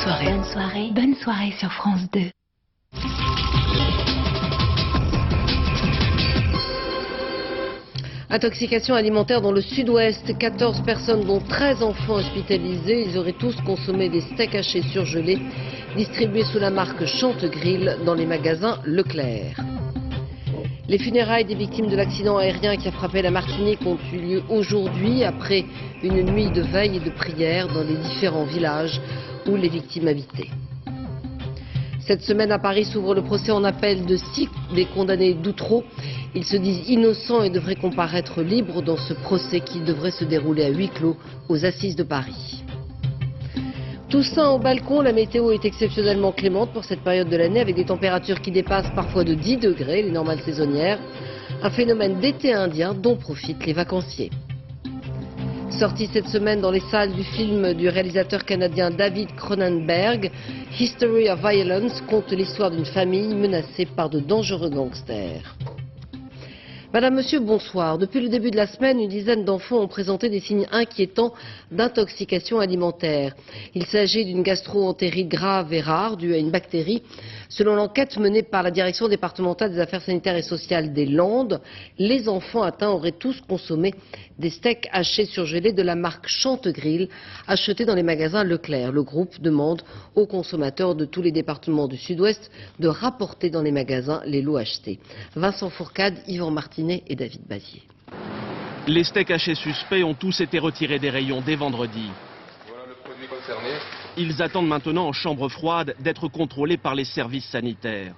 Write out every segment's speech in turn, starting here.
soirée. Bonne soirée. Bonne soirée sur France 2. Intoxication alimentaire dans le sud-ouest. 14 personnes, dont 13 enfants hospitalisés. Ils auraient tous consommé des steaks hachés surgelés, distribués sous la marque Chantegrill dans les magasins Leclerc. Les funérailles des victimes de l'accident aérien qui a frappé la Martinique ont eu lieu aujourd'hui, après une nuit de veille et de prière dans les différents villages où les victimes habitaient. Cette semaine à Paris s'ouvre le procès en appel de 6 des condamnés d'Outreau. Ils se disent innocents et devraient comparaître libres dans ce procès qui devrait se dérouler à huis clos aux Assises de Paris. Toussaint au balcon, la météo est exceptionnellement clémente pour cette période de l'année avec des températures qui dépassent parfois de 10 degrés, les normales saisonnières. Un phénomène d'été indien dont profitent les vacanciers. Sorti cette semaine dans les salles du film du réalisateur canadien David Cronenberg, History of Violence conte l'histoire d'une famille menacée par de dangereux gangsters. Madame, Monsieur, bonsoir. Depuis le début de la semaine, une dizaine d'enfants ont présenté des signes inquiétants d'intoxication alimentaire. Il s'agit d'une gastro-entérite grave et rare due à une bactérie. Selon l'enquête menée par la Direction départementale des affaires sanitaires et sociales des Landes, les enfants atteints auraient tous consommé des steaks hachés surgelés de la marque Chantegrill, achetés dans les magasins Leclerc. Le groupe demande aux consommateurs de tous les départements du Sud-Ouest de rapporter dans les magasins les lots achetés. Vincent Fourcade, Yvan Martinet et David Bazier. Les steaks hachés suspects ont tous été retirés des rayons dès vendredi. Voilà le produit concerné. Ils attendent maintenant en chambre froide d'être contrôlés par les services sanitaires.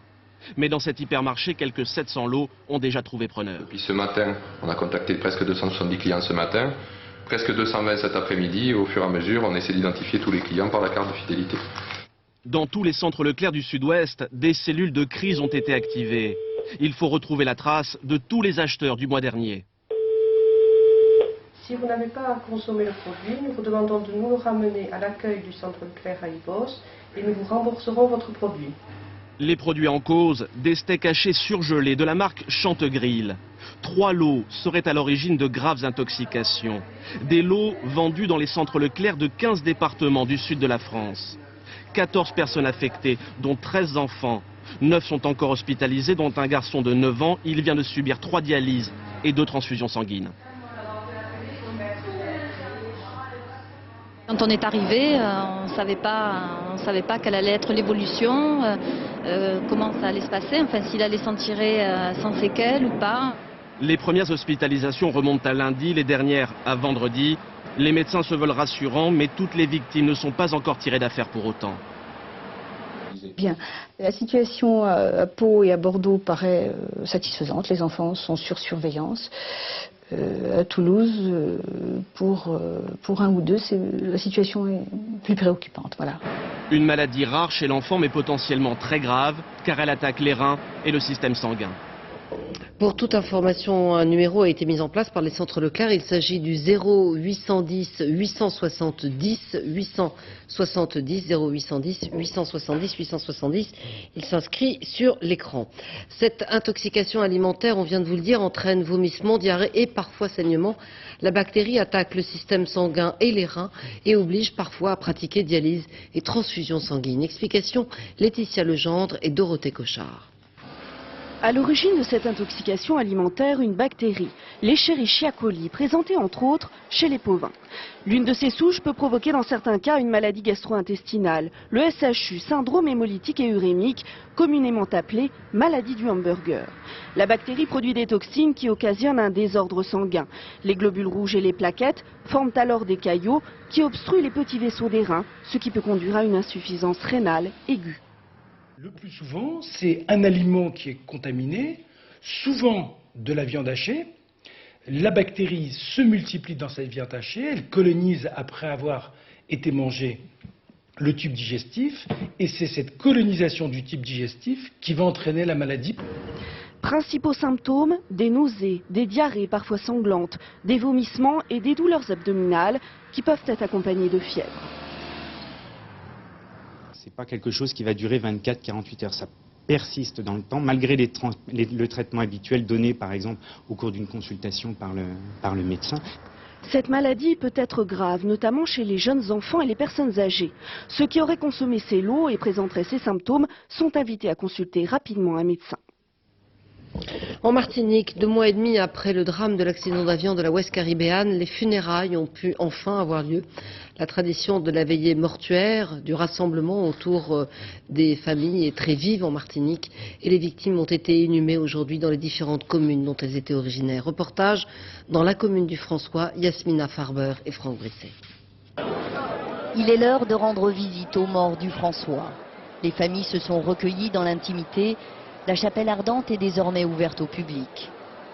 Mais dans cet hypermarché, quelques 700 lots ont déjà trouvé preneur. Depuis ce matin, on a contacté presque 270 clients ce matin, presque 220 cet après-midi, et au fur et à mesure, on essaie d'identifier tous les clients par la carte de fidélité. Dans tous les centres Leclerc du Sud-Ouest, des cellules de crise ont été activées. Il faut retrouver la trace de tous les acheteurs du mois dernier. Si vous n'avez pas consommé le produit, nous vous demandons de nous le ramener à l'accueil du centre Leclerc à Ibos et nous vous rembourserons votre produit. Les produits en cause, des steaks hachés surgelés de la marque Chantegrill. 3 lots seraient à l'origine de graves intoxications. Des lots vendus dans les centres Leclerc de 15 départements du sud de la France. 14 personnes affectées, dont 13 enfants. 9 sont encore hospitalisés, dont un garçon de 9 ans. Il vient de subir 3 dialyses et 2 transfusions sanguines. Quand on est arrivé, on ne savait pas quelle allait être l'évolution, comment ça allait se passer, enfin s'il allait s'en tirer sans séquelles ou pas. Les premières hospitalisations remontent à lundi, les dernières à vendredi. Les médecins se veulent rassurants, mais toutes les victimes ne sont pas encore tirées d'affaire pour autant. Bien, la situation à Pau et à Bordeaux paraît satisfaisante. Les enfants sont sur surveillance. À Toulouse, pour un ou deux, la situation est plus préoccupante. Voilà. Une maladie rare chez l'enfant, mais potentiellement très grave, car elle attaque les reins et le système sanguin. Pour toute information, un numéro a été mis en place par les centres Leclerc. Il s'agit du 0810 870 870 0810 870 870. Il s'inscrit sur l'écran. Cette intoxication alimentaire, on vient de vous le dire, entraîne vomissements, diarrhée et parfois saignement. La bactérie attaque le système sanguin et les reins et oblige parfois à pratiquer dialyse et transfusion sanguine. Explication Laetitia Legendre et Dorothée Cochard. À l'origine de cette intoxication alimentaire, une bactérie, l'Escherichia coli, présentée entre autres chez les bovins. L'une de ces souches peut provoquer dans certains cas une maladie gastro-intestinale, le SHU, syndrome hémolytique et urémique, communément appelé maladie du hamburger. La bactérie produit des toxines qui occasionnent un désordre sanguin. Les globules rouges et les plaquettes forment alors des caillots qui obstruent les petits vaisseaux des reins, ce qui peut conduire à une insuffisance rénale aiguë. Le plus souvent, c'est un aliment qui est contaminé, souvent de la viande hachée. La bactérie se multiplie dans cette viande hachée, elle colonise après avoir été mangée le tube digestif, et c'est cette colonisation du tube digestif qui va entraîner la maladie. Principaux symptômes, des nausées, des diarrhées parfois sanglantes, des vomissements et des douleurs abdominales qui peuvent être accompagnées de fièvre. Ce n'est pas quelque chose qui va durer 24-48 heures. Ça persiste dans le temps, malgré le traitement habituel donné, par exemple, au cours d'une consultation par le médecin. Cette maladie peut être grave, notamment chez les jeunes enfants et les personnes âgées. Ceux qui auraient consommé ces lots et présenteraient ces symptômes sont invités à consulter rapidement un médecin. En Martinique, 2 mois et demi après le drame de l'accident d'avion de la West Caribbean, les funérailles ont pu enfin avoir lieu. La tradition de la veillée mortuaire, du rassemblement autour des familles est très vive en Martinique et les victimes ont été inhumées aujourd'hui dans les différentes communes dont elles étaient originaires. Reportage dans la commune du François, Yasmina Farber et Franck Brisset. Il est l'heure de rendre visite aux morts du François. Les familles se sont recueillies dans l'intimité. La chapelle ardente est désormais ouverte au public.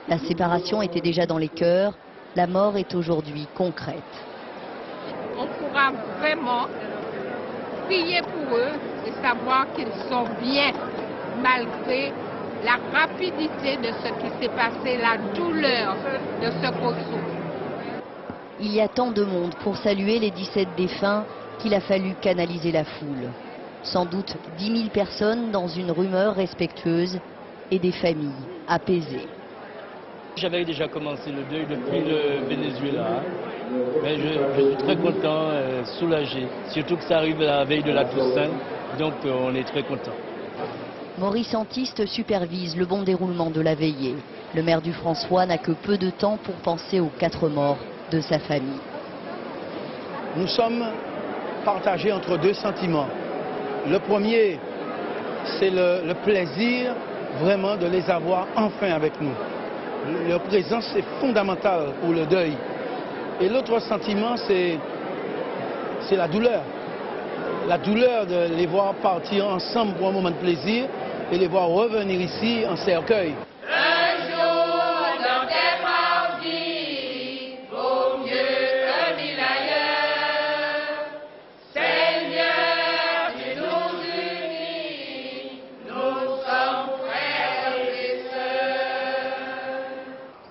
La séparation était déjà dans les cœurs, la mort est aujourd'hui concrète. On pourra vraiment prier pour eux et savoir qu'ils sont bien, malgré la rapidité de ce qui s'est passé, la douleur de ce qu'on souffre. Il y a tant de monde pour saluer les 17 défunts qu'il a fallu canaliser la foule. Sans doute 10 000 personnes dans une rumeur respectueuse et des familles apaisées. J'avais déjà commencé le deuil depuis le Venezuela, mais je suis très content, soulagé, surtout que ça arrive à la veille de la Toussaint, donc on est très content. Maurice Antiste supervise le bon déroulement de la veillée. Le maire du François n'a que peu de temps pour penser aux 4 morts de sa famille. Nous sommes partagés entre 2 sentiments. Le premier, c'est le plaisir vraiment de les avoir enfin avec nous. Leur présence est fondamentale pour le deuil. Et l'autre sentiment, c'est la douleur. La douleur de les voir partir ensemble pour un moment de plaisir et les voir revenir ici en cercueil.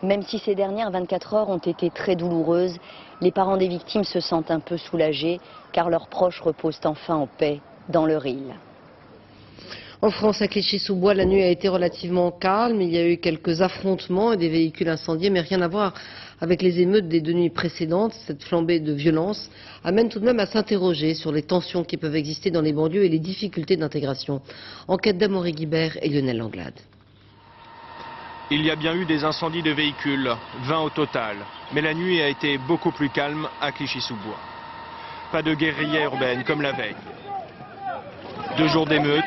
Même si ces dernières 24 heures ont été très douloureuses, les parents des victimes se sentent un peu soulagés car leurs proches reposent enfin en paix dans leur île. En France, à Clichy-sous-Bois, la nuit a été relativement calme. Il y a eu quelques affrontements et des véhicules incendiés, mais rien à voir avec les émeutes des 2 nuits précédentes. Cette flambée de violence amène tout de même à s'interroger sur les tensions qui peuvent exister dans les banlieues et les difficultés d'intégration. Enquête d'Amaury Guibert et Lionel Langlade. Il y a bien eu des incendies de véhicules, 20 au total, mais la nuit a été beaucoup plus calme à Clichy-sous-Bois. Pas de guérilla urbaine comme la veille. 2 jours d'émeutes,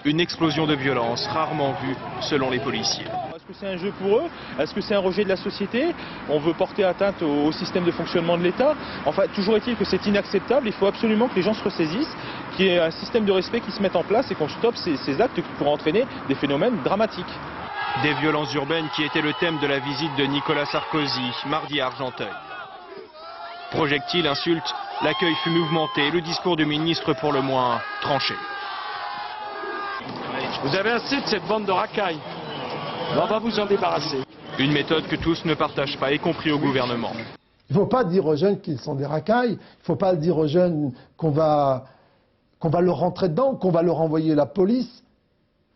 une explosion de violence rarement vue selon les policiers. Est-ce que c'est un jeu pour eux? Est-ce que c'est un rejet de la société? On veut porter atteinte au système de fonctionnement de l'État? Enfin, toujours est-il que c'est inacceptable. Il faut absolument que les gens se ressaisissent, qu'il y ait un système de respect qui se mette en place et qu'on stoppe ces actes qui pourraient entraîner des phénomènes dramatiques. Des violences urbaines qui étaient le thème de la visite de Nicolas Sarkozy, mardi à Argenteuil. Projectiles, insultes, l'accueil fut mouvementé, le discours du ministre pour le moins tranché. Vous avez assez de cette bande de racailles. On va vous en débarrasser. Une méthode que tous ne partagent pas, y compris au gouvernement. Il ne faut pas dire aux jeunes qu'ils sont des racailles, il ne faut pas dire aux jeunes qu'on va leur rentrer dedans, qu'on va leur envoyer la police.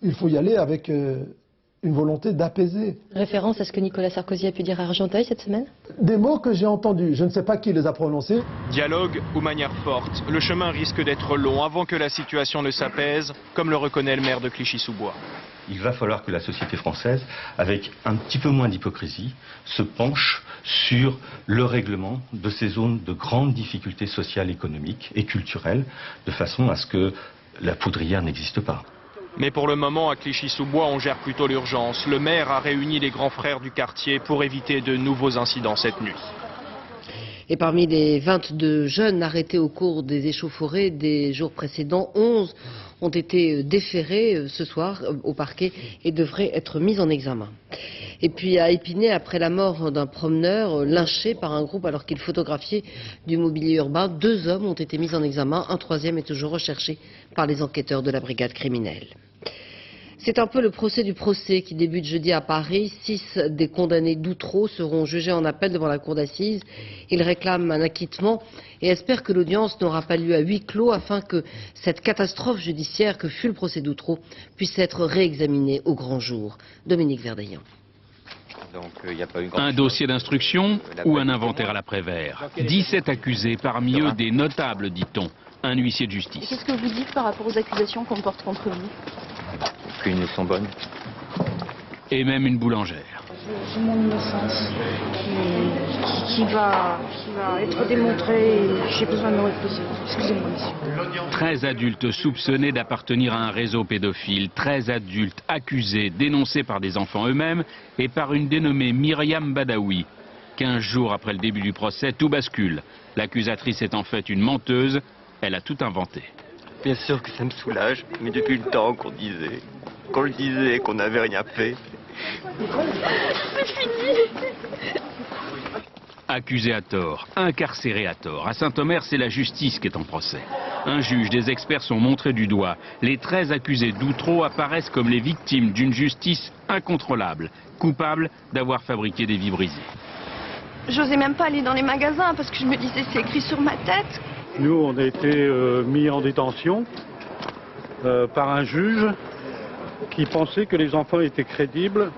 Il faut y aller avec une volonté d'apaiser. Référence à ce que Nicolas Sarkozy a pu dire à Argenteuil cette semaine? Des mots que j'ai entendus, je ne sais pas qui les a prononcés. Dialogue ou manière forte, le chemin risque d'être long avant que la situation ne s'apaise, comme le reconnaît le maire de Clichy-sous-Bois. Il va falloir que la société française, avec un petit peu moins d'hypocrisie, se penche sur le règlement de ces zones de grandes difficultés sociales, économiques et culturelles, de façon à ce que la poudrière n'existe pas. Mais pour le moment, à Clichy-sous-Bois, on gère plutôt l'urgence. Le maire a réuni les grands frères du quartier pour éviter de nouveaux incidents cette nuit. Et parmi les 22 jeunes arrêtés au cours des échauffourées des jours précédents, 11 ont été déférés ce soir au parquet et devraient être mis en examen. Et puis à Épinay, après la mort d'un promeneur lynché par un groupe alors qu'il photographiait du mobilier urbain, 2 hommes ont été mis en examen, un 3e est toujours recherché par les enquêteurs de la brigade criminelle. C'est un peu le procès du procès qui débute jeudi à Paris. 6 des condamnés d'Outreau seront jugés en appel devant la cour d'assises. Ils réclament un acquittement et espèrent que l'audience n'aura pas lieu à huis clos afin que cette catastrophe judiciaire que fut le procès d'Outreau puisse être réexaminée au grand jour. Dominique Verdeillan. Un dossier d'instruction ou un inventaire à l'après-vert. 17 accusés, parmi eux des notables, dit-on. Un huissier de justice. Qu'est-ce que vous dites par rapport aux accusations qu'on porte contre vous? Qu'elles sont bonnes. Et même une boulangère. J'ai mon innocence qui va être démontrée et j'ai besoin de me reposer. Excusez-moi, monsieur. 13 adultes soupçonnés d'appartenir à un réseau pédophile. 13 adultes accusés, dénoncés par des enfants eux-mêmes et par une dénommée Myriam Badawi. 15 jours après le début du procès, tout bascule. L'accusatrice est en fait une menteuse. Elle a tout inventé. Bien sûr que ça me soulage, mais depuis le temps qu'on le disait, qu'on n'avait rien fait. C'est fini. Accusé à tort, incarcéré à tort. À Saint-Omer, c'est la justice qui est en procès. Un juge, des experts sont montrés du doigt. Les 13 accusés d'Outreau apparaissent comme les victimes d'une justice incontrôlable, coupables d'avoir fabriqué des vies brisées. J'osais même pas aller dans les magasins parce que je me disais c'est écrit sur ma tête. Nous, on a été mis en détention par un juge qui pensait que les enfants étaient crédibles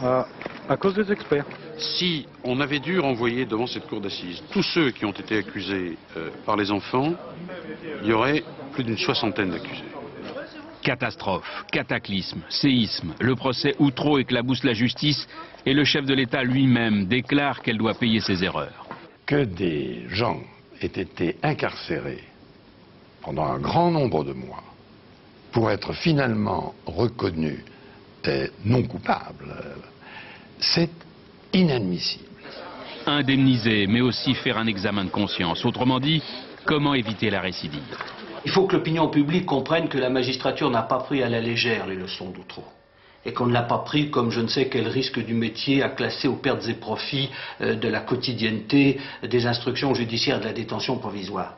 à cause des experts. Si on avait dû renvoyer devant cette cour d'assises tous ceux qui ont été accusés par les enfants, il y aurait plus d'une 60aine d'accusés. Catastrophe, cataclysme, séisme, le procès Outreau éclabousse la justice et le chef de l'État lui-même déclare qu'elle doit payer ses erreurs. Que des gens aient été incarcérés pendant un grand nombre de mois pour être finalement reconnus non coupables, c'est inadmissible. Indemniser, mais aussi faire un examen de conscience. Autrement dit, comment éviter la récidive? Il faut que l'opinion publique comprenne que la magistrature n'a pas pris à la légère les leçons d'Outreau. Et qu'on ne l'a pas pris comme je ne sais quel risque du métier à classer aux pertes et profits de la quotidienneté, des instructions judiciaires et de la détention provisoire.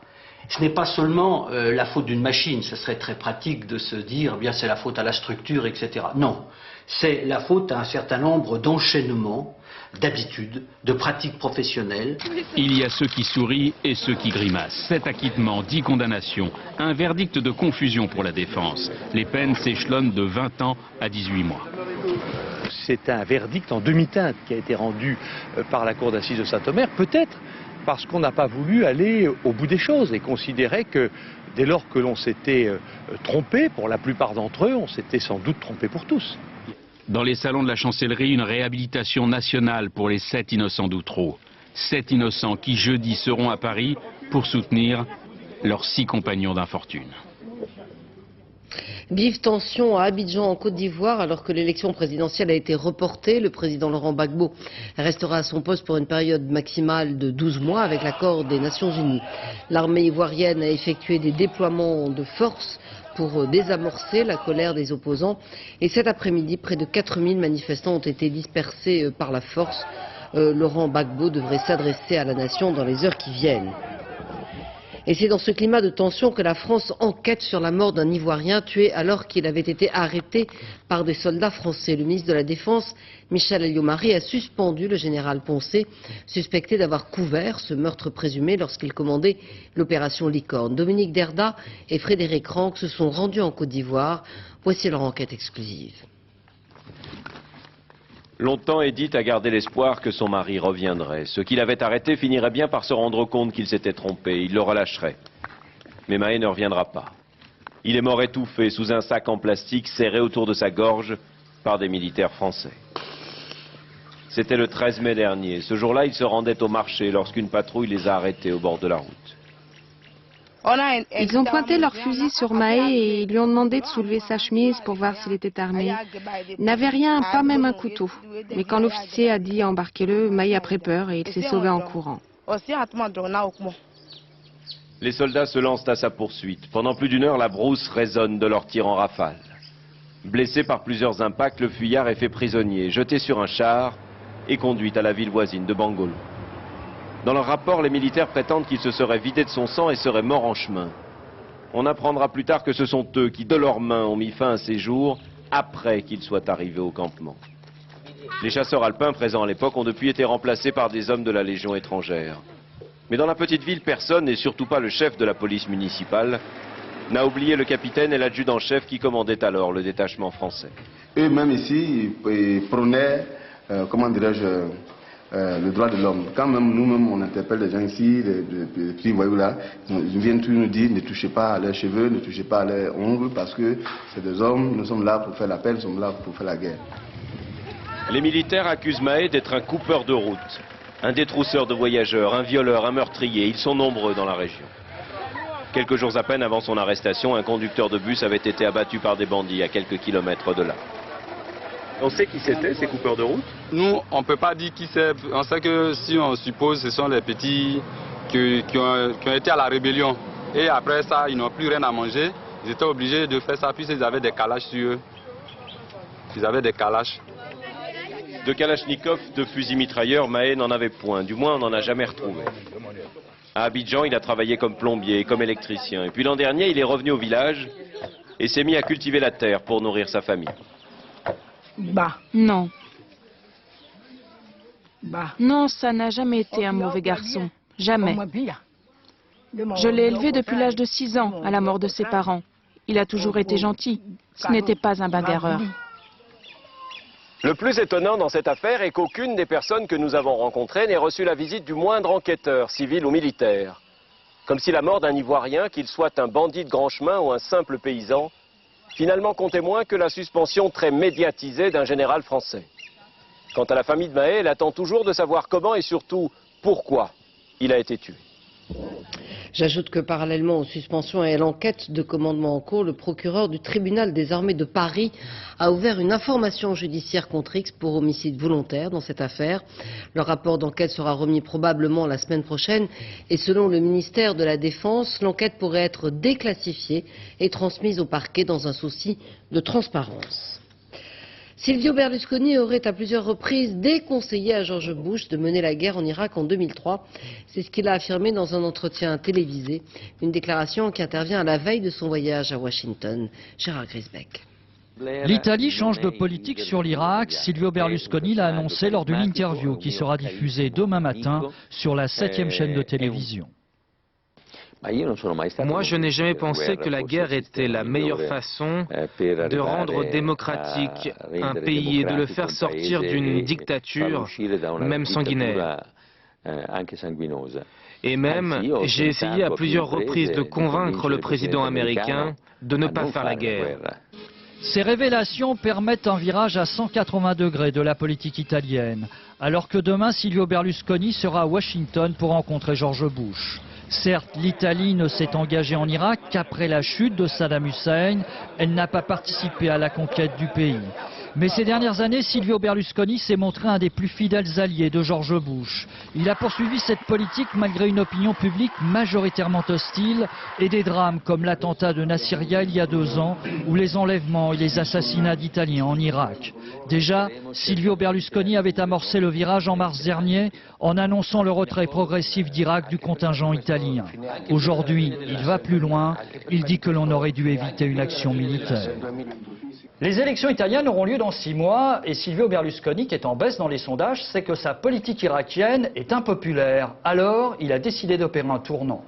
Ce n'est pas seulement la faute d'une machine, ce serait très pratique de se dire, eh bien c'est la faute à la structure, etc. Non, c'est la faute à un certain nombre d'enchaînements, d'habitudes, de pratiques professionnelles. Il y a ceux qui sourient et ceux qui grimacent. 7 acquittements, 10 condamnations, un verdict de confusion pour la défense. Les peines s'échelonnent de 20 ans à 18 mois. C'est un verdict en demi-teinte qui a été rendu par la cour d'assises de Saint-Omer, peut-être parce qu'on n'a pas voulu aller au bout des choses et considérer que dès lors que l'on s'était trompé, pour la plupart d'entre eux, on s'était sans doute trompé pour tous. Dans les salons de la chancellerie, une réhabilitation nationale pour les 7 innocents d'Outreau. 7 innocents qui jeudi seront à Paris pour soutenir leurs 6 compagnons d'infortune. Vive tension à Abidjan en Côte d'Ivoire alors que l'élection présidentielle a été reportée. Le président Laurent Gbagbo restera à son poste pour une période maximale de 12 mois avec l'accord des Nations Unies. L'armée ivoirienne a effectué des déploiements de force pour désamorcer la colère des opposants. Et cet après-midi, près de 4000 manifestants ont été dispersés par la force. Laurent Gbagbo devrait s'adresser à la nation dans les heures qui viennent. Et c'est dans ce climat de tension que la France enquête sur la mort d'un Ivoirien tué alors qu'il avait été arrêté par des soldats français. Le ministre de la Défense, Michel Alliot-Marie, a suspendu le général Poncet, suspecté d'avoir couvert ce meurtre présumé lorsqu'il commandait l'opération Licorne. Dominique Derda et Frédéric Ranck se sont rendus en Côte d'Ivoire. Voici leur enquête exclusive. Longtemps, Edith a gardé l'espoir que son mari reviendrait. Ceux qui l'avaient arrêté finiraient bien par se rendre compte qu'il s'était trompé. Il le relâcherait. Mais Mahé ne reviendra pas. Il est mort étouffé sous un sac en plastique serré autour de sa gorge par des militaires français. C'était le 13 mai dernier. Ce jour-là, ils se rendaient au marché lorsqu'une patrouille les a arrêtés au bord de la route. Ils ont pointé leur fusil sur Mahé et ils lui ont demandé de soulever sa chemise pour voir s'il était armé. Il n'avait rien, pas même un couteau. Mais quand l'officier a dit embarquez-le, Mahé a pris peur et il s'est sauvé en courant. Les soldats se lancent à sa poursuite. Pendant plus d'une heure, la brousse résonne de leurs tirs en rafale. Blessé par plusieurs impacts, le fuyard est fait prisonnier, jeté sur un char et conduit à la ville voisine de Bangolo. Dans leur rapport, les militaires prétendent qu'il se serait vidé de son sang et serait mort en chemin. On apprendra plus tard que ce sont eux qui, de leurs mains, ont mis fin à ses jours après qu'il soit arrivé au campement. Les chasseurs alpins présents à l'époque ont depuis été remplacés par des hommes de la Légion étrangère. Mais dans la petite ville, personne, et surtout pas le chef de la police municipale, n'a oublié le capitaine et l'adjudant-chef qui commandaient alors le détachement français. eux-mêmes ici, ils prônaient, comment dirais-je, le droit de l'homme. Quand même nous-mêmes on interpelle les gens ici, les petits voyous là, ils viennent tous nous dire ne touchez pas à leurs cheveux, ne touchez pas à leurs ongles parce que c'est des hommes, nous sommes là pour faire la paix, nous sommes là pour faire la guerre. Les militaires accusent Mahé d'être un coupeur de route, un détrousseur de voyageurs, un violeur, un meurtrier. Ils sont nombreux dans la région. Quelques jours à peine avant son arrestation, un conducteur de bus avait été abattu par des bandits à quelques kilomètres de là. On sait qui c'était, ces coupeurs de route? Nous, on ne peut pas dire qui c'est. On sait que si on suppose, ce sont les petits qui ont été à la rébellion. Et après ça, ils n'ont plus rien à manger. Ils étaient obligés de faire ça puisqu'ils avaient des calaches sur eux. Ils avaient des calaches. De Kalachnikov, de fusils mitrailleurs, Mahé n'en avait point. Du moins, on n'en a jamais retrouvé. À Abidjan, il a travaillé comme plombier, comme électricien. Et puis l'an dernier, il est revenu au village et s'est mis à cultiver la terre pour nourrir sa famille. Non. Non, ça n'a jamais été un mauvais garçon. Jamais. Je l'ai élevé depuis l'âge de 6 ans, à la mort de ses parents. Il a toujours été gentil. Ce n'était pas un bagarreur. Le plus étonnant dans cette affaire est qu'aucune des personnes que nous avons rencontrées n'ait reçu la visite du moindre enquêteur, civil ou militaire. Comme si la mort d'un Ivoirien, qu'il soit un bandit de grand chemin ou un simple paysan, finalement comptait moins que la suspension très médiatisée d'un général français. Quant à la famille de Mahé, elle attend toujours de savoir comment et surtout pourquoi il a été tué. J'ajoute que parallèlement aux suspensions et à l'enquête de commandement en cours, le procureur du tribunal des armées de Paris a ouvert une information judiciaire contre X pour homicide volontaire dans cette affaire. Le rapport d'enquête sera remis probablement la semaine prochaine et selon le ministère de la Défense, l'enquête pourrait être déclassifiée et transmise au parquet dans un souci de transparence. Silvio Berlusconi aurait à plusieurs reprises déconseillé à George Bush de mener la guerre en Irak en 2003. C'est ce qu'il a affirmé dans un entretien télévisé, une déclaration qui intervient à la veille de son voyage à Washington. Gérard Grisbeck. L'Italie change de politique sur l'Irak. Silvio Berlusconi l'a annoncé lors d'une interview qui sera diffusée demain matin sur la 7e chaîne de télévision. Moi, je n'ai jamais pensé que la guerre était la meilleure façon de rendre démocratique un pays et de le faire sortir d'une dictature, même sanguinaire. Et même, j'ai essayé à plusieurs reprises de convaincre le président américain de ne pas faire la guerre. Ces révélations permettent un virage à 180 degrés de la politique italienne, alors que demain Silvio Berlusconi sera à Washington pour rencontrer George Bush. Certes, l'Italie ne s'est engagée en Irak qu'après la chute de Saddam Hussein. Elle n'a pas participé à la conquête du pays. Mais ces dernières années, Silvio Berlusconi s'est montré un des plus fidèles alliés de George Bush. Il a poursuivi cette politique malgré une opinion publique majoritairement hostile et des drames comme l'attentat de Nasiriyah il y a 2 ans ou les enlèvements et les assassinats d'Italiens en Irak. Déjà, Silvio Berlusconi avait amorcé le virage en mars dernier en annonçant le retrait progressif d'Irak du contingent italien. Aujourd'hui, il va plus loin. Il dit que l'on aurait dû éviter une action militaire. Les élections italiennes auront lieu dans 6 mois et Silvio Berlusconi, qui est en baisse dans les sondages, sait que sa politique irakienne est impopulaire. Alors, il a décidé d'opérer un tournant.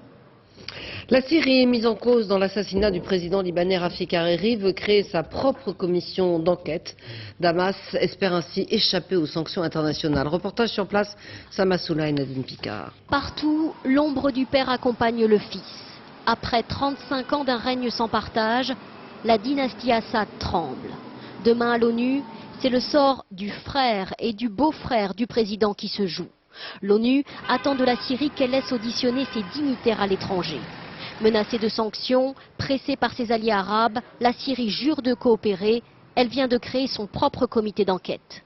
La Syrie, mise en cause dans l'assassinat du président libanais Rafik Hariri, veut créer sa propre commission d'enquête. Damas espère ainsi échapper aux sanctions internationales. Reportage sur place, Samassoula et Nadine Picard. Partout, l'ombre du père accompagne le fils. Après 35 ans d'un règne sans partage, la dynastie Assad tremble. Demain à l'ONU, c'est le sort du frère et du beau-frère du président qui se joue. L'ONU attend de la Syrie qu'elle laisse auditionner ses dignitaires à l'étranger. Menacée de sanctions, pressée par ses alliés arabes, la Syrie jure de coopérer. Elle vient de créer son propre comité d'enquête.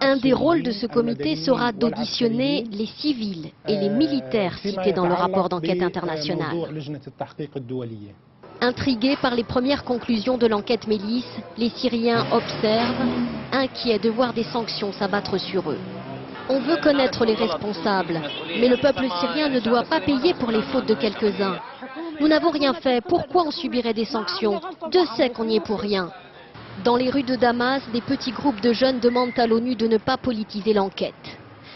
Un des rôles de ce comité sera d'auditionner les civils et les militaires cités dans le rapport d'enquête internationale. Intrigués par les premières conclusions de l'enquête Mélis, les Syriens observent, inquiets de voir des sanctions s'abattre sur eux. On veut connaître les responsables, mais le peuple syrien ne doit pas payer pour les fautes de quelques-uns. Nous n'avons rien fait, pourquoi on subirait des sanctions? Dieu sait qu'on n'y est pour rien. Dans les rues de Damas, des petits groupes de jeunes demandent à l'ONU de ne pas politiser l'enquête.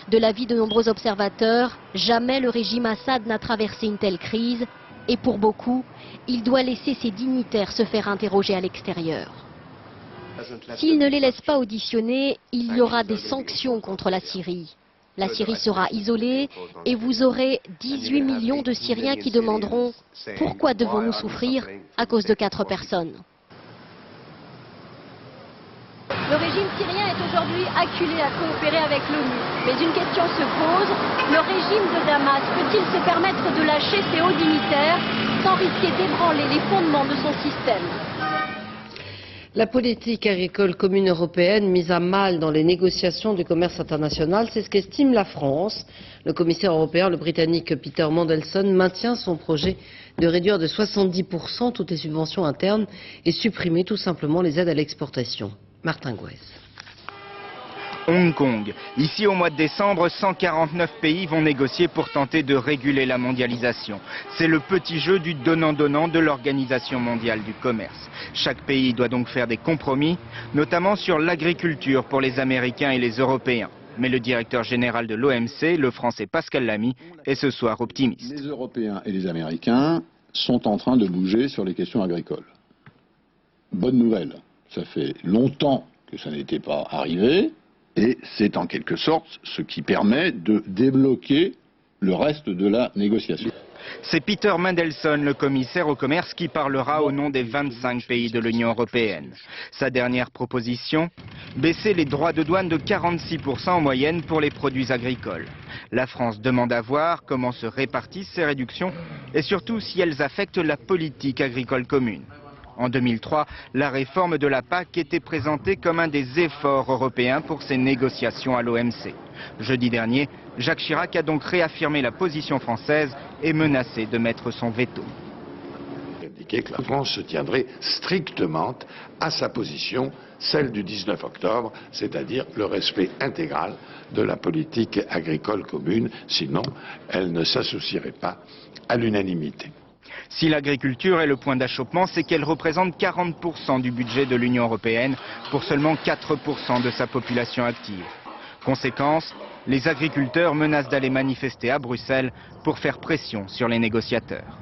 De l'avis de nombreux observateurs, jamais le régime Assad n'a traversé une telle crise Et pour beaucoup, il doit laisser ses dignitaires se faire interroger à l'extérieur. S'il ne les laisse pas auditionner, il y aura des sanctions contre la Syrie. La Syrie sera isolée et vous aurez 18 millions de Syriens qui demanderont « Pourquoi devons-nous souffrir à cause de 4 personnes ?» Le régime syrien est aujourd'hui acculé à coopérer avec l'ONU. Mais une question se pose, le régime de Damas peut-il se permettre de lâcher ses hauts dignitaires sans risquer d'ébranler les fondements de son système ? La politique agricole commune européenne mise à mal dans les négociations du commerce international, c'est ce qu'estime la France. Le commissaire européen, le Britannique Peter Mandelson, maintient son projet de réduire de 70% toutes les subventions internes et supprimer tout simplement les aides à l'exportation. Martin Gouez. Hong Kong. Ici, au mois de décembre, 149 pays vont négocier pour tenter de réguler la mondialisation. C'est le petit jeu du donnant-donnant de l'Organisation mondiale du commerce. Chaque pays doit donc faire des compromis, notamment sur l'agriculture pour les Américains et les Européens. Mais le directeur général de l'OMC, le Français Pascal Lamy, est ce soir optimiste. Les Européens et les Américains sont en train de bouger sur les questions agricoles. Bonne nouvelle, ça fait longtemps que ça n'était pas arrivé. Et c'est en quelque sorte ce qui permet de débloquer le reste de la négociation. C'est Peter Mandelson, le commissaire au commerce, qui parlera au nom des 25 pays de l'Union européenne. Sa dernière proposition, baisser les droits de douane de 46% en moyenne pour les produits agricoles. La France demande à voir comment se répartissent ces réductions et surtout si elles affectent la politique agricole commune. En 2003, la réforme de la PAC était présentée comme un des efforts européens pour ces négociations à l'OMC. Jeudi dernier, Jacques Chirac a donc réaffirmé la position française et menacé de mettre son veto. Il a indiqué que la France se tiendrait strictement à sa position, celle du 19 octobre, c'est-à-dire le respect intégral de la politique agricole commune, sinon elle ne s'associerait pas à l'unanimité. Si l'agriculture est le point d'achoppement, c'est qu'elle représente 40% du budget de l'Union européenne pour seulement 4% de sa population active. Conséquence, les agriculteurs menacent d'aller manifester à Bruxelles pour faire pression sur les négociateurs.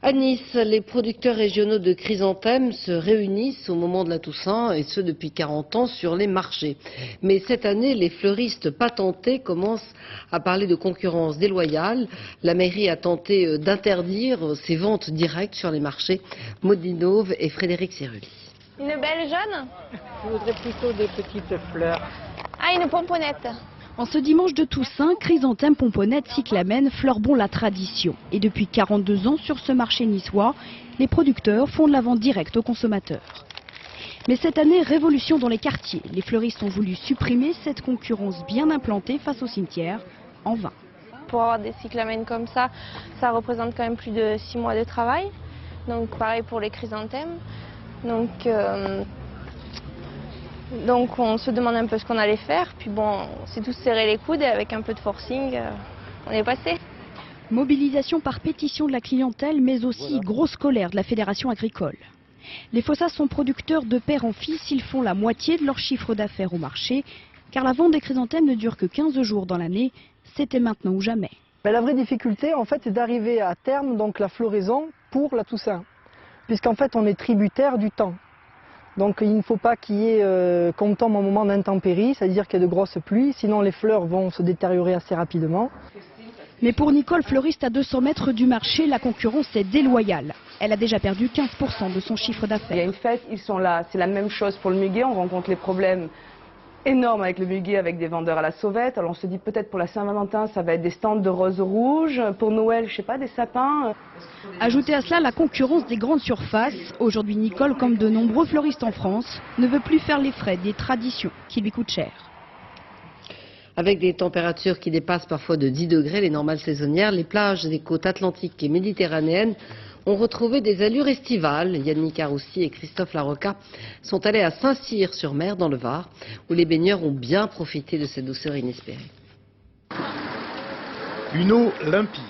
À Nice, les producteurs régionaux de chrysanthèmes se réunissent au moment de la Toussaint, et ce depuis 40 ans, sur les marchés. Mais cette année, les fleuristes patentés commencent à parler de concurrence déloyale. La mairie a tenté d'interdire ces ventes directes sur les marchés. Maud Dinove et Frédéric Cérulli. Une belle jaune ? Je voudrais plutôt des petites fleurs. Ah, une pomponnette. En ce dimanche de Toussaint, chrysanthèmes, pomponnettes, cyclamènes, fleurbon la tradition. Et depuis 42 ans, sur ce marché niçois, les producteurs font de la vente directe aux consommateurs. Mais cette année, révolution dans les quartiers. Les fleuristes ont voulu supprimer cette concurrence bien implantée face aux cimetières, en vain. Pour avoir des cyclamènes comme ça représente quand même plus de 6 mois de travail. Donc pareil pour les chrysanthèmes. Donc on se demande un peu ce qu'on allait faire, puis bon, on s'est tous serré les coudes et avec un peu de forcing, on est passé. Mobilisation par pétition de la clientèle, mais aussi grosse colère de la Fédération agricole. Les Fossas sont producteurs de père en fils, ils font la moitié de leur chiffre d'affaires au marché, car la vente des chrysanthèmes ne dure que 15 jours dans l'année, c'était maintenant ou jamais. Mais la vraie difficulté, en fait, c'est d'arriver à terme, donc la floraison pour la Toussaint, puisqu'en fait on est tributaire du temps. Donc il ne faut pas qu'il y ait, qu'on tombe au moment d'intempéries, c'est-à-dire qu'il y a de grosses pluies, sinon les fleurs vont se détériorer assez rapidement. Mais pour Nicole, fleuriste à 200 mètres du marché, la concurrence est déloyale. Elle a déjà perdu 15% de son chiffre d'affaires. Il y a une fête, ils sont là, c'est la même chose pour le muguet, on rencontre les problèmes énormes avec le muguet, avec des vendeurs à la sauvette. Alors on se dit peut-être pour la Saint-Valentin, ça va être des stands de roses rouges, pour Noël, je sais pas, des sapins. Ajoutez à cela la concurrence des grandes surfaces. Aujourd'hui, Nicole, comme de nombreux fleuristes en France, ne veut plus faire les frais des traditions qui lui coûtent cher. Avec des températures qui dépassent parfois de 10 degrés les normales saisonnières, les plages des côtes atlantiques et méditerranéennes ont retrouvé des allures estivales. Yannick Aroussi et Christophe Larocca sont allés à Saint-Cyr-sur-Mer dans le Var, où les baigneurs ont bien profité de cette douceur inespérée. Une eau limpide,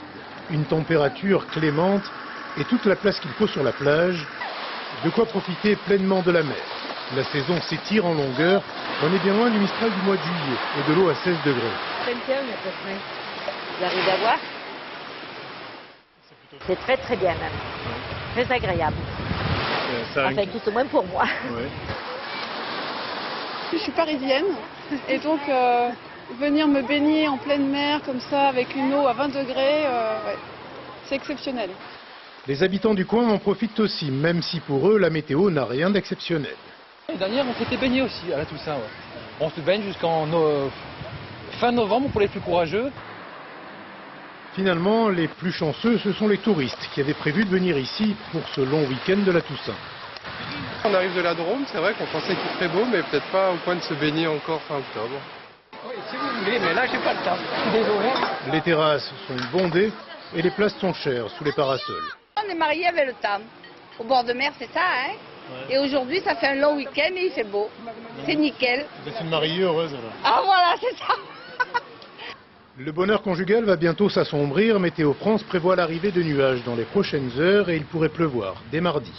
une température clémente et toute la place qu'il faut sur la plage, de quoi profiter pleinement de la mer. La saison s'étire en longueur, on est bien loin du Mistral du mois de juillet et de l'eau à 16 degrés. Vous arrivez à voir ? C'est très très bien même. Très agréable. Enfin, tout au moins pour moi. Ouais. Je suis parisienne et donc venir me baigner en pleine mer comme ça avec une eau à 20 degrés, ouais, c'est exceptionnel. Les habitants du coin en profitent aussi, même si pour eux la météo n'a rien d'exceptionnel. L'année dernière on s'était baigné aussi à la Toussaint. Ouais. On se baigne jusqu'en fin novembre pour les plus courageux. Finalement, les plus chanceux, ce sont les touristes qui avaient prévu de venir ici pour ce long week-end de la Toussaint. On arrive de la Drôme, c'est vrai qu'on pensait qu'il ferait beau, mais peut-être pas au point de se baigner encore fin octobre. Oui, si vous voulez, mais là j'ai pas le temps. Je suis désolé. Les terrasses sont bondées et les places sont chères sous les parasols. On est mariés avec le temps. Au bord de mer, c'est ça, hein? Ouais. Et aujourd'hui, ça fait un long week-end et il fait beau. C'est nickel. Vous êtes une mariée heureuse alors. Ah voilà, c'est ça. Le bonheur conjugal va bientôt s'assombrir. Météo France prévoit l'arrivée de nuages dans les prochaines heures et il pourrait pleuvoir dès mardi.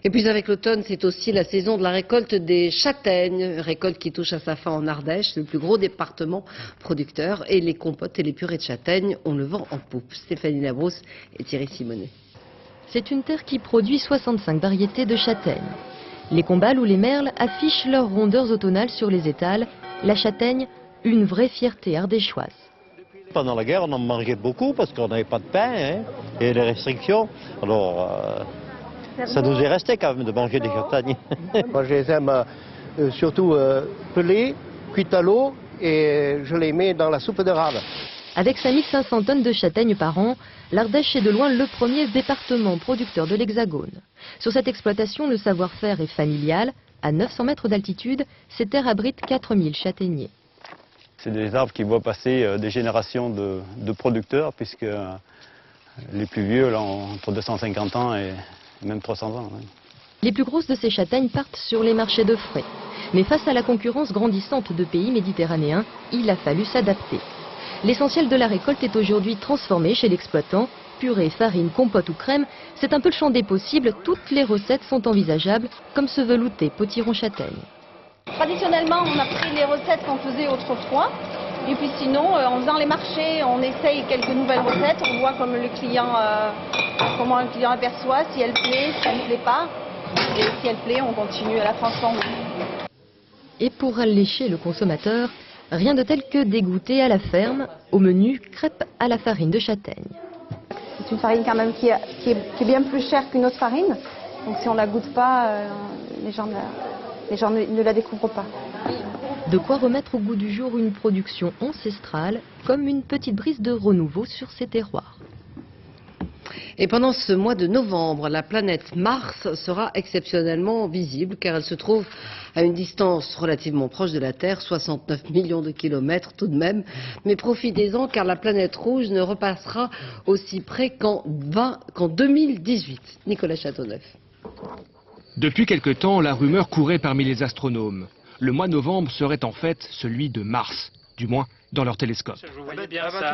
Et puis avec l'automne, c'est aussi la saison de la récolte des châtaignes, récolte qui touche à sa fin en Ardèche, le plus gros département producteur. Et les compotes et les purées de châtaignes, on le vend en poupe. Stéphanie Labrousse et Thierry Simonet. C'est une terre qui produit 65 variétés de châtaignes. Les combales ou les merles affichent leurs rondeurs automnales sur les étals. La châtaigne, une vraie fierté ardéchoise. Pendant la guerre, on en mangeait beaucoup parce qu'on n'avait pas de pain hein, et les restrictions. Alors, ça nous est resté quand même de manger des châtaignes. Moi, je les aime surtout pelées, cuites à l'eau et je les mets dans la soupe de rave. Avec 5500 tonnes de châtaignes par an, l'Ardèche est de loin le premier département producteur de l'Hexagone. Sur cette exploitation, le savoir-faire est familial. À 900 mètres d'altitude, ces terres abritent 4000 châtaigniers. C'est des arbres qui voient passer des générations de producteurs, puisque les plus vieux là, ont entre 250 ans et même 300 ans. Oui. Les plus grosses de ces châtaignes partent sur les marchés de frais. Mais face à la concurrence grandissante de pays méditerranéens, il a fallu s'adapter. L'essentiel de la récolte est aujourd'hui transformé chez l'exploitant. Purée, farine, compote ou crème, c'est un peu le champ des possibles. Toutes les recettes sont envisageables, comme ce velouté potiron châtaigne. Traditionnellement, on a pris les recettes qu'on faisait autrefois. Et puis sinon, en faisant les marchés, on essaye quelques nouvelles recettes. On voit comme le client, comment le client aperçoit, si elle plaît, si elle ne plaît pas. Et si elle plaît, on continue à la transformer. Et pour allécher le consommateur, rien de tel que des goûters à la ferme. Au menu, crêpes à la farine de châtaigne. C'est une farine quand même qui est bien plus chère qu'une autre farine. Donc si on ne la goûte pas, les gens ne la découvrent pas. De quoi remettre au goût du jour une production ancestrale, comme une petite brise de renouveau sur ces terroirs. Et pendant ce mois de novembre, la planète Mars sera exceptionnellement visible car elle se trouve à une distance relativement proche de la Terre, 69 millions de kilomètres tout de même. Mais profitez-en car la planète rouge ne repassera aussi près qu'en 2018. Nicolas Châteauneuf. Depuis quelque temps, la rumeur courait parmi les astronomes. Le mois de novembre serait en fait celui de Mars, du moins dans leur télescope. Tu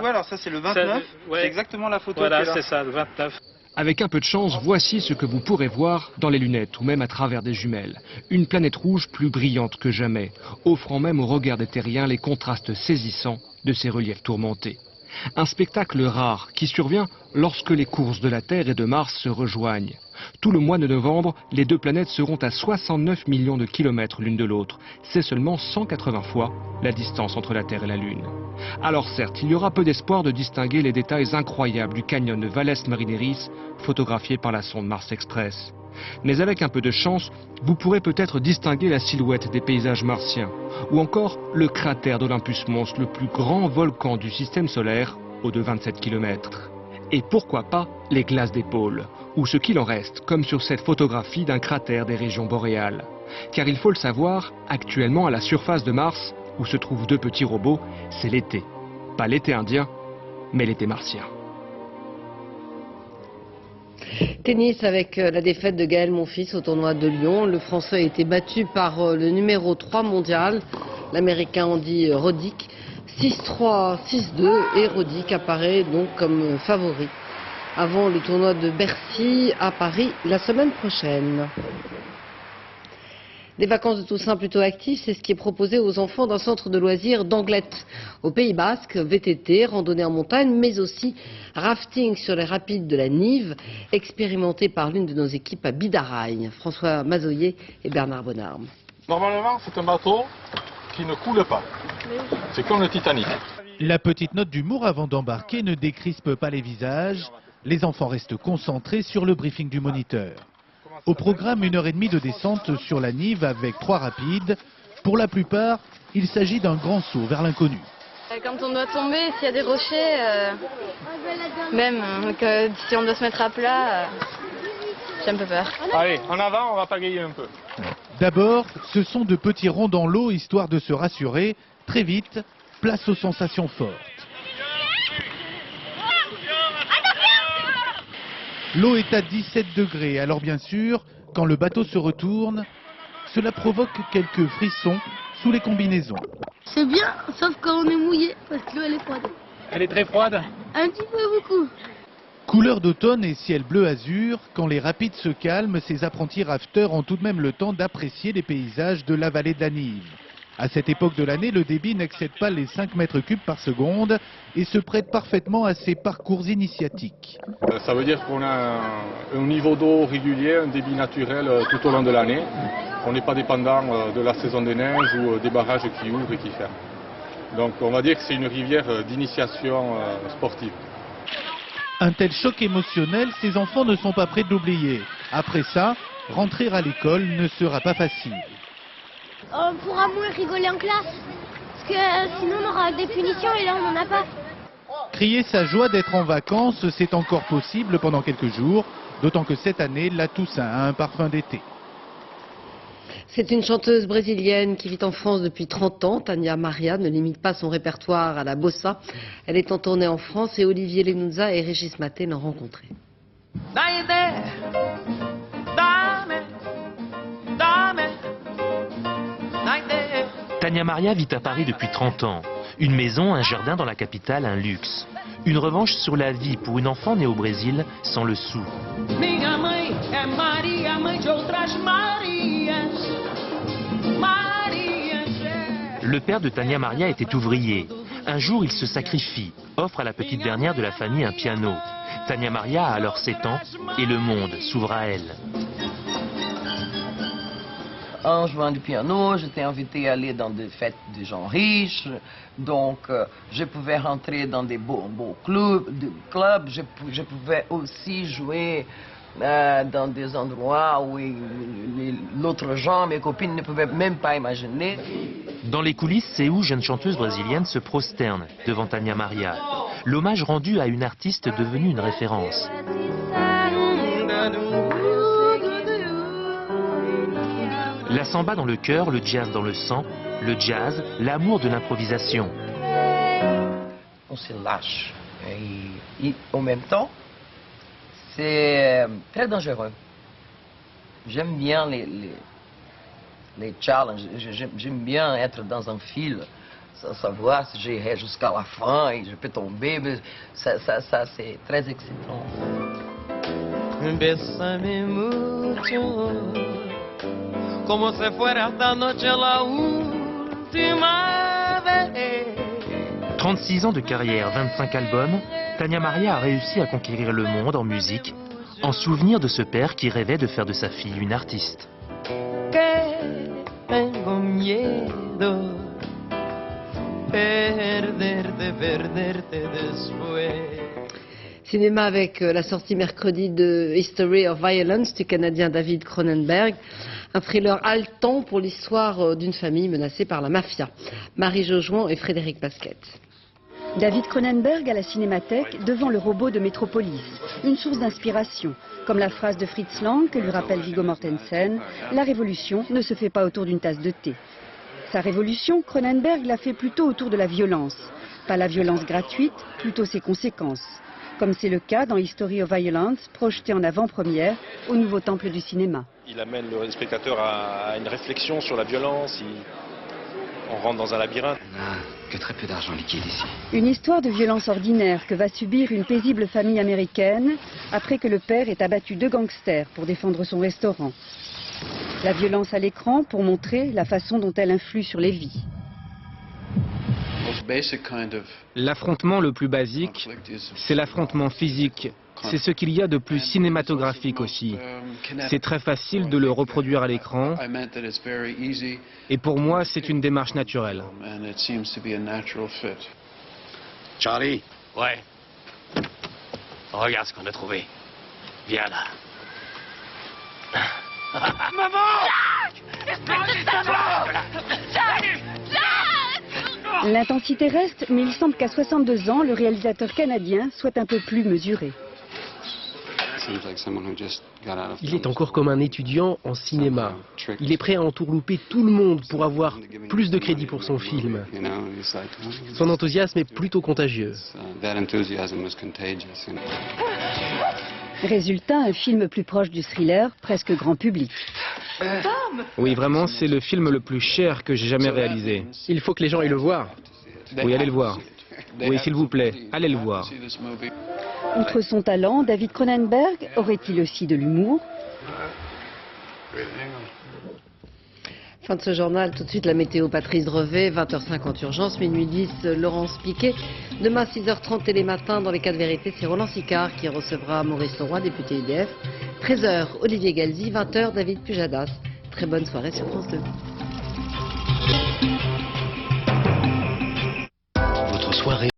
vois, alors ça c'est le 29, ouais. C'est exactement la photo. Voilà, c'est ça, le 29. Avec un peu de chance, voici ce que vous pourrez voir dans les lunettes ou même à travers des jumelles. Une planète rouge plus brillante que jamais, offrant même au regard des terriens les contrastes saisissants de ses reliefs tourmentés. Un spectacle rare qui survient lorsque les courses de la Terre et de Mars se rejoignent. Tout le mois de novembre, les deux planètes seront à 69 millions de kilomètres l'une de l'autre. C'est seulement 180 fois la distance entre la Terre et la Lune. Alors certes, il y aura peu d'espoir de distinguer les détails incroyables du canyon de Valles Marineris, photographié par la sonde Mars Express. Mais avec un peu de chance, vous pourrez peut-être distinguer la silhouette des paysages martiens, ou encore le cratère d'Olympus Mons, le plus grand volcan du système solaire, haut de 27 km. Et pourquoi pas les glaces des pôles, ou ce qu'il en reste, comme sur cette photographie d'un cratère des régions boréales. Car il faut le savoir, actuellement à la surface de Mars, où se trouvent deux petits robots, c'est l'été. Pas l'été indien, mais l'été martien. Tennis avec la défaite de Gaël Monfils au tournoi de Lyon. Le Français a été battu par le numéro 3 mondial, l'Américain Andy Roddick. 6-3, 6-2 et Roddick apparaît donc comme favori avant le tournoi de Bercy à Paris la semaine prochaine. Des vacances de Toussaint plutôt actives, c'est ce qui est proposé aux enfants d'un centre de loisirs d'Anglet. Au Pays Basque, VTT, randonnée en montagne, mais aussi rafting sur les rapides de la Nive, expérimenté par l'une de nos équipes à Bidaraï. François Mazoyer et Bernard Bonarme. Normalement, c'est un bateau qui ne coule pas. C'est comme le Titanic. La petite note d'humour avant d'embarquer ne décrispe pas les visages. Les enfants restent concentrés sur le briefing du moniteur. Au programme, 1h30 de descente sur la Nive avec 3 rapides. Pour la plupart, il s'agit d'un grand saut vers l'inconnu. Quand on doit tomber, s'il y a des rochers, même que si on doit se mettre à plat, j'ai un peu peur. Allez, en avant, on va pagayer un peu. D'abord, ce sont de petits ronds dans l'eau, histoire de se rassurer. Très vite, place aux sensations fortes. L'eau est à 17 degrés, alors bien sûr, quand le bateau se retourne, cela provoque quelques frissons sous les combinaisons. C'est bien, sauf quand on est mouillé, parce que l'eau elle est froide. Elle est très froide? Un petit peu beaucoup. Couleur d'automne et ciel bleu azur, quand les rapides se calment, ces apprentis rafteurs ont tout de même le temps d'apprécier les paysages de la vallée de la Nive. À cette époque de l'année, le débit n'excède pas les 5 mètres cubes par seconde et se prête parfaitement à ces parcours initiatiques. Ça veut dire qu'on a un niveau d'eau régulier, un débit naturel tout au long de l'année. On n'est pas dépendant de la saison des neiges ou des barrages qui ouvrent et qui ferment. Donc on va dire que c'est une rivière d'initiation sportive. Un tel choc émotionnel, ces enfants ne sont pas prêts de l'oublier. Après ça, rentrer à l'école ne sera pas facile. On pourra moins rigoler en classe, parce que sinon on aura des punitions et là on n'en a pas. Crier sa joie d'être en vacances, c'est encore possible pendant quelques jours, d'autant que cette année, la Toussaint a un parfum d'été. C'est une chanteuse brésilienne qui vit en France depuis 30 ans. Tania Maria ne limite pas son répertoire à la bossa. Elle est en tournée en France et Olivier Lenouza et Régis Maté l'ont rencontrée. Tania Maria vit à Paris depuis 30 ans. Une maison, un jardin dans la capitale, un luxe. Une revanche sur la vie pour une enfant née au Brésil sans le sou. Le père de Tania Maria était ouvrier. Un jour, il se sacrifie, offre à la petite dernière de la famille un piano. Tania Maria a alors 7 ans et le monde s'ouvre à elle. En jouant du piano, j'étais invitée à aller dans des fêtes de gens riches, donc je pouvais rentrer dans des beaux clubs, je pouvais aussi jouer dans des endroits où l'autre genre, mes copines ne pouvaient même pas imaginer. Dans les coulisses, c'est où jeune chanteuse brésilienne se prosterne devant Tania Maria. L'hommage rendu à une artiste devenue une référence. La samba dans le cœur, le jazz dans le sang, le jazz, l'amour de l'improvisation. On se lâche et en même temps, c'est très dangereux. J'aime bien les challenges, j'aime bien être dans un fil, sans savoir si j'irai jusqu'à la fin et je peux tomber, mais ça c'est très excitant. Bésame mucho. Como se fuera esta noche la última vez. 36 ans de carrière, 25 albums, Tania Maria a réussi à conquérir le monde en musique, en souvenir de ce père qui rêvait de faire de sa fille une artiste. Cinéma avec la sortie mercredi de History of Violence du Canadien David Cronenberg. Un thriller haletant pour l'histoire d'une famille menacée par la mafia. Marie Jaujoin et Frédéric Basquette. David Cronenberg à la Cinémathèque devant le robot de Metropolis. Une source d'inspiration. Comme la phrase de Fritz Lang que lui rappelle Viggo Mortensen, la révolution ne se fait pas autour d'une tasse de thé. Sa révolution, Cronenberg l'a fait plutôt autour de la violence. Pas la violence gratuite, plutôt ses conséquences. Comme c'est le cas dans History of Violence, projeté en avant-première au nouveau temple du cinéma. Il amène le spectateur à une réflexion sur la violence, on rentre dans un labyrinthe. On n'a que très peu d'argent liquide ici. Une histoire de violence ordinaire que va subir une paisible famille américaine après que le père ait abattu 2 gangsters pour défendre son restaurant. La violence à l'écran pour montrer la façon dont elle influe sur les vies. L'affrontement le plus basique, c'est l'affrontement physique. C'est ce qu'il y a de plus cinématographique aussi. C'est très facile de le reproduire à l'écran. Et pour moi, c'est une démarche naturelle. Charlie? Ouais. Regarde ce qu'on a trouvé. Viens là. Maman! L'intensité reste, mais il semble qu'à 62 ans, le réalisateur canadien soit un peu plus mesuré. Il est encore comme un étudiant en cinéma. Il est prêt à entourlouper tout le monde pour avoir plus de crédit pour son film. Son enthousiasme est plutôt contagieux. Résultat, un film plus proche du thriller, presque grand public. Oui, vraiment, c'est le film le plus cher que j'ai jamais réalisé. Il faut que les gens aillent le voir. Oui, allez le voir. Oui, s'il vous plaît, allez le voir. Outre son talent, David Cronenberg aurait-il aussi de l'humour? Fin de ce journal, tout de suite la météo, Patrice Drevet, 20h50 urgence, minuit 10, Laurence Piquet. Demain 6h30 télématin, dans les cas de vérité, c'est Roland Sicard qui recevra Maurice Leroy, député IDF. 13h, Olivier Galzi, 20h, David Pujadas. Très bonne soirée sur France 2. Votre soirée.